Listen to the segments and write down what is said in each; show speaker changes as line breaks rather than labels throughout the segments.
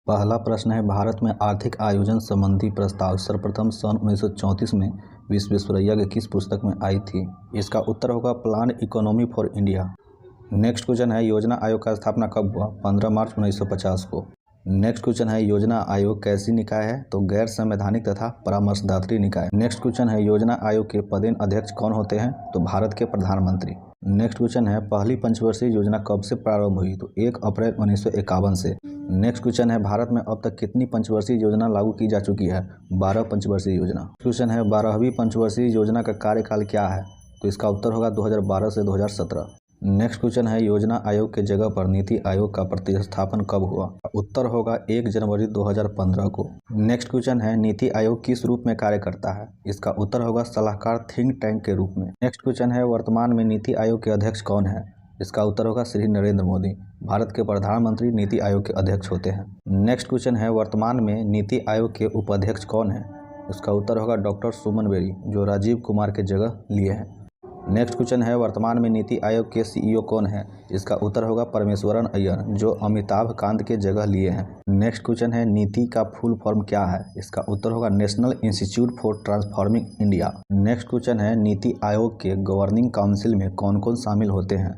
पहला प्रश्न है, भारत में आर्थिक आयोजन संबंधी प्रस्ताव सर्वप्रथम सन 1934 में विश्वेश्वरैया की किस पुस्तक में आई थी? इसका उत्तर होगा plan economy for India. Next question है, योजना आयोग का स्थापना कब हुआ? 15 मार्च 1950 को। नेक्स्ट क्वेश्चन है, योजना आयोग कैसी निकाय है? तो गैर संवैधानिक तथा परामर्शदात्री निकाय। नेक्स्ट क्वेश्चन है, योजना आयोग के पदेन अध्यक्ष कौन होते हैं? तो भारत के प्रधानमंत्री। नेक्स्ट क्वेश्चन है, पहली पंचवर्षीय योजना कब से प्रारंभ हुई? तो 1 अप्रैल 1951 से। नेक्स्ट क्वेश्चन है, भारत में अब तक कितनी पंचवर्षीय योजना लागू की जा चुकी है? 12 पंचवर्षीय योजना। क्वेश्चन है, 12वीं पंचवर्षीय योजना का कार्यकाल क्या है? तो इसका उत्तर होगा 2012 से 2017। नेक्स्ट क्वेश्चन है, योजना आयोग के जगह पर नीति आयोग का प्रतिस्थापन कब हुआ? उत्तर होगा 1 जनवरी 2015 को। नेक्स्ट क्वेश्चन है, नीति आयोग किस रूप में कार्य करता है? इसका उत्तर होगा सलाहकार थिंक टैंक के रूप में। नेक्स्ट क्वेश्चन है, वर्तमान में नीति आयोग के अध्यक्ष कौन है? इसका उत्तर होगा श्री नरेंद्र मोदी। भारत के प्रधानमंत्री नीति आयोग के अध्यक्ष होते हैं। नेक्स्ट क्वेश्चन है, वर्तमान में नीति आयोग के उपाध्यक्ष कौन है? इसका उत्तर होगा डॉक्टर सुमन बेरी, जो राजीव कुमार के जगह लिए हैं। नेक्स्ट क्वेश्चन है, वर्तमान में नीति आयोग के सीईओ कौन है? इसका उत्तर होगा परमेश्वरन अय्यर, जो अमिताभ कांत के जगह लिए हैं। नेक्स्ट क्वेश्चन है, नीति का फुल फॉर्म क्या है? इसका उत्तर होगा national institute for transforming India. Next question है, नीति आयोग के गवर्निंग काउंसिल में कौन कौन शामिल होते हैं?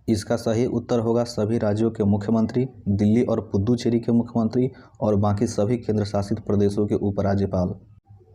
इसका सही उत्तर होगा सभी राज्यों के मुख्यमंत्री, दिल्ली और पुदुचेरी के मुख्यमंत्री और बाकी सभी केंद्र शासित प्रदेशों के उपराज्यपाल।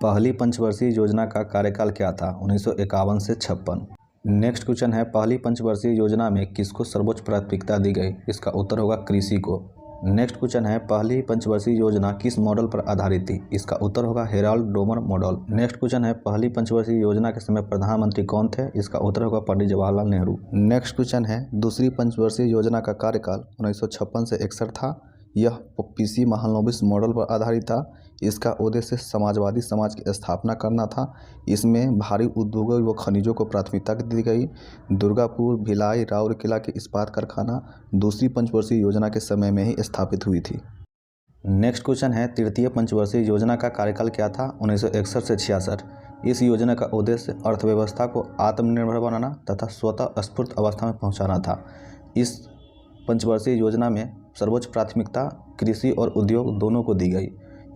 पहली पंचवर्षीय योजना का कार्यकाल क्या था? 1951 से 56। नेक्स्ट क्वेश्चन है, पहली पंचवर्षीय योजना में किसको सर्वोच्च प्राथमिकता दी गई? इसका उत्तर होगा कृषि को। नेक्स्ट क्वेश्चन है, पहली पंचवर्षीय योजना किस मॉडल पर आधारित थी? इसका उत्तर होगा Herald Domar model. Next question है, पहली पंचवर्षीय योजना के समय प्रधानमंत्री कौन थे? इसका उत्तर होगा पंडित जवाहरलाल नेहरू। नेक्स्ट क्वेश्चन है, दूसरी पंचवर्षीय योजना का कार्यकाल 1956 से 61 था। यह पीसी महालनोबिस मॉडल पर आधारित था। इसका उद्देश्य समाजवादी समाज की स्थापना करना था। इसमें भारी उद्योगों व खनिजों को प्राथमिकता दी गई। दुर्गापुर, भिलाई, राउरकेला के इस्पात कारखाना दूसरी पंचवर्षीय योजना के समय में ही स्थापित हुई थी। नेक्स्ट क्वेश्चन है, तृतीय पंचवर्षीय योजना का कार्यकाल क्या था? 1961 से 66। इस योजना का उद्देश्य अर्थव्यवस्था को आत्मनिर्भर बनाना तथा स्वतः स्फूर्त अवस्था में पहुँचाना था। इस पंचवर्षीय योजना में सर्वोच्च प्राथमिकता कृषि और उद्योग दोनों को दी गई।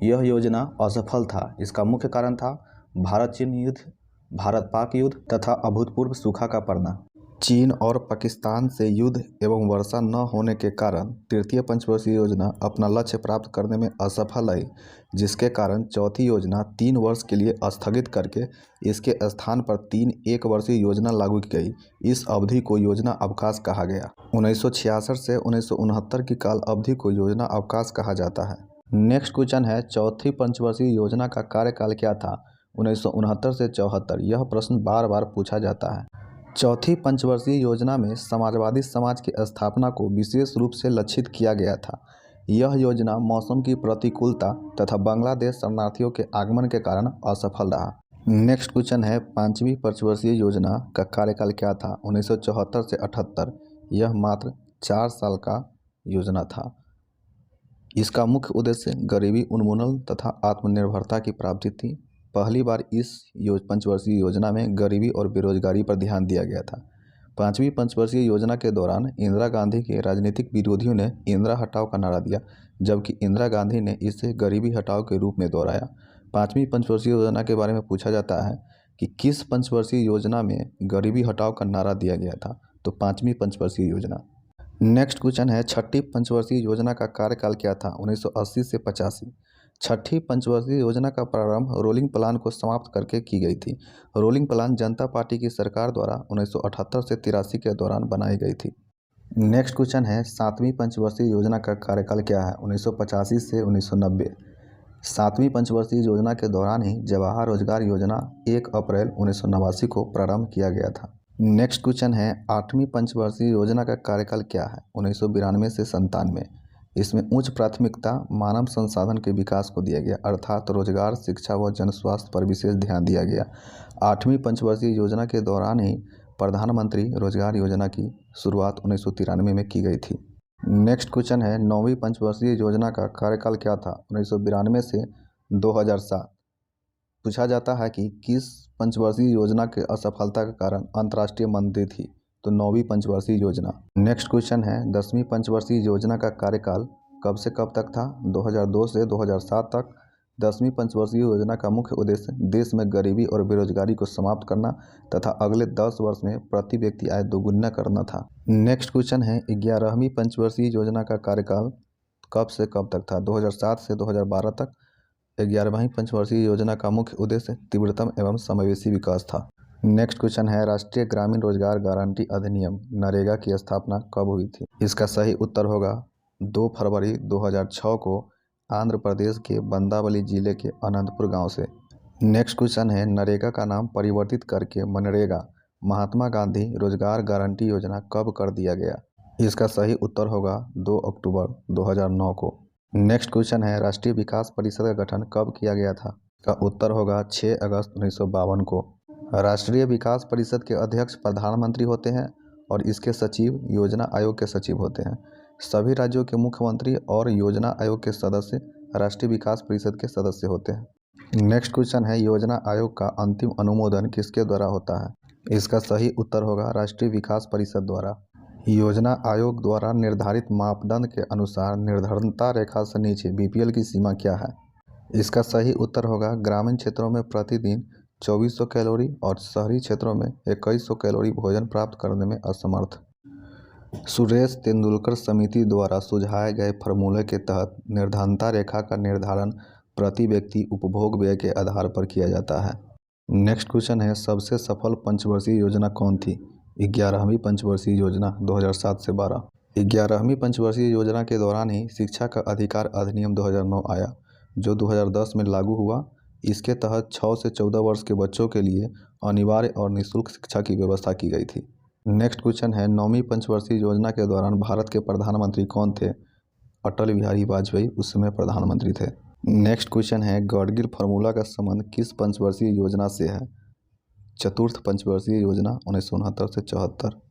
यह योजना असफल था। इसका मुख्य कारण था भारत चीन युद्ध, भारत पाक युद्ध तथा अभूतपूर्व सूखा का पड़ना। चीन और पाकिस्तान से युद्ध एवं वर्षा न होने के कारण तृतीय पंचवर्षीय योजना अपना लक्ष्य प्राप्त करने में असफल रही, जिसके कारण चौथी योजना 3 वर्ष के लिए स्थगित करके इसके स्थान पर 3 एक वर्षीय योजना लागू की गई। इस अवधि को योजना अवकाश कहा गया। 1966 से 1969 की काल अवधि को योजना अवकाश कहा जाता है। नेक्स्ट क्वेश्चन है, चौथी पंचवर्षीय योजना का कार्यकाल क्या था? 1969 से 74। यह प्रश्न बार बार पूछा जाता है। चौथी पंचवर्षीय योजना में समाजवादी समाज की स्थापना को विशेष रूप से लक्षित किया गया था। यह योजना मौसम की प्रतिकूलता तथा बांग्लादेश शरणार्थियों के आगमन के कारण असफल रहा। नेक्स्ट क्वेश्चन है, पांचवी पंचवर्षीय योजना का कार्यकाल क्या था? 1974 से 78। यह मात्र 4 साल का योजना था। इसका मुख्य उद्देश्य गरीबी उन्मूलन तथा आत्मनिर्भरता की प्राप्ति थी। पहली बार इस पंचवर्षीय योजना में गरीबी और बेरोजगारी पर ध्यान दिया गया था। पांचवी पंचवर्षीय योजना के दौरान इंदिरा गांधी के राजनीतिक विरोधियों ने इंदिरा हटाओ का नारा दिया, जबकि इंदिरा गांधी ने इसे गरीबी हटाओ के रूप में दोहराया। पांचवी पंचवर्षीय योजना के बारे में पूछा जाता है कि किस पंचवर्षीय योजना में गरीबी हटाओ का नारा दिया गया था? तो पांचवी पंचवर्षीय योजना। नेक्स्ट क्वेश्चन है, छठी पंचवर्षीय योजना का कार्यकाल क्या था? 1980 से 85। छठी पंचवर्षीय योजना का प्रारंभ रोलिंग प्लान को समाप्त करके की गई थी। रोलिंग प्लान जनता पार्टी की सरकार द्वारा 1978 से 83 के दौरान बनाई गई थी। नेक्स्ट क्वेश्चन है, सातवीं पंचवर्षीय योजना का कार्यकाल क्या है? 1985 से 1990। सातवीं पंचवर्षीय योजना के दौरान ही जवाहर रोजगार योजना 1 अप्रैल 1989 को प्रारंभ किया गया था। नेक्स्ट क्वेश्चन है, आठवीं पंचवर्षीय योजना का कार्यकाल क्या है? 1992 से 97। इसमें उच्च प्राथमिकता मानव संसाधन के विकास को दिया गया, अर्थात रोजगार, शिक्षा व जन स्वास्थ्य पर विशेष ध्यान दिया गया। आठवीं पंचवर्षीय योजना के दौरान ही प्रधानमंत्री रोजगार योजना की शुरुआत 1993 में की गई थी। नेक्स्ट क्वेश्चन है, नौवीं पंचवर्षीय योजना का कार्यकाल क्या था? 1992 से 2007। पूछा जाता है कि किस पंचवर्षीय योजना के असफलता के कारण अंतर्राष्ट्रीय मंदी थी? तो नौवीं पंचवर्षीय योजना। नेक्स्ट क्वेश्चन है, 10वीं पंचवर्षीय योजना का कार्यकाल कब से कब तक था? 2002 से 2007 तक। 10वीं पंचवर्षीय योजना का मुख्य उद्देश्य देश में गरीबी और बेरोजगारी को समाप्त करना तथा अगले 10 वर्ष में प्रति व्यक्ति आय दोगुना करना था। नेक्स्ट क्वेश्चन है 11वीं पंचवर्षीय योजना का कार्यकाल कब से कब तक था? 2007 से 2012 तक। 11वीं पंचवर्षीय योजना का मुख्य उद्देश्य तीव्रतम एवं समावेशी विकास था। नेक्स्ट क्वेश्चन है राष्ट्रीय ग्रामीण रोजगार गारंटी अधिनियम नरेगा की स्थापना कब हुई थी? इसका सही उत्तर होगा 2 फरवरी 2006 को आंध्र प्रदेश के बंदावली जिले के अनंतपुर गांव से। नेक्स्ट क्वेश्चन है नरेगा का नाम परिवर्तित करके मनरेगा महात्मा गांधी रोजगार गारंटी योजना कब कर दिया गया? इसका सही उत्तर होगा 2 अक्टूबर 2009 को। नेक्स्ट क्वेश्चन है राष्ट्रीय विकास परिषद का गठन कब किया गया था? इसका उत्तर होगा 6 अगस्त 1952 को। राष्ट्रीय विकास परिषद के अध्यक्ष प्रधानमंत्री होते हैं और इसके सचिव योजना आयोग के सचिव होते हैं। सभी राज्यों के मुख्यमंत्री और योजना आयोग के सदस्य राष्ट्रीय विकास परिषद के सदस्य होते हैं। नेक्स्ट क्वेश्चन है योजना आयोग का अंतिम अनुमोदन किसके द्वारा होता है? इसका सही उत्तर होगा राष्ट्रीय विकास परिषद द्वारा। योजना आयोग द्वारा निर्धारित मापदंड के अनुसार निर्धनता रेखा से नीचे बीपीएल की सीमा क्या है? इसका सही उत्तर होगा ग्रामीण क्षेत्रों में प्रतिदिन 2400 कैलोरी और शहरी क्षेत्रों में 2100 कैलोरी भोजन प्राप्त करने में असमर्थ। सुरेश तेंदुलकर समिति द्वारा सुझाए गए फार्मूले के तहत निर्धनता रेखा का निर्धारण प्रति व्यक्ति उपभोग व्यय के आधार पर किया जाता है। नेक्स्ट क्वेश्चन है सबसे सफल पंचवर्षीय योजना कौन थी? 11वीं पंचवर्षीय योजना 2007 से 12। 11वीं पंचवर्षीय योजना के दौरान ही शिक्षा का अधिकार अधिनियम 2009 आया जो 2010 में लागू हुआ। इसके तहत 6 से 14 वर्ष के बच्चों के लिए अनिवार्य और निःशुल्क शिक्षा की व्यवस्था की गई थी। नेक्स्ट क्वेश्चन है 9वीं पंचवर्षीय योजना के दौरान भारत के प्रधानमंत्री कौन थे? अटल बिहारी वाजपेयी उस समय प्रधानमंत्री थे। नेक्स्ट क्वेश्चन है गॉडगिल फार्मूला का संबंध किस पंचवर्षीय योजना से है? चतुर्थ पंचवर्षीय योजना 1969 से 74।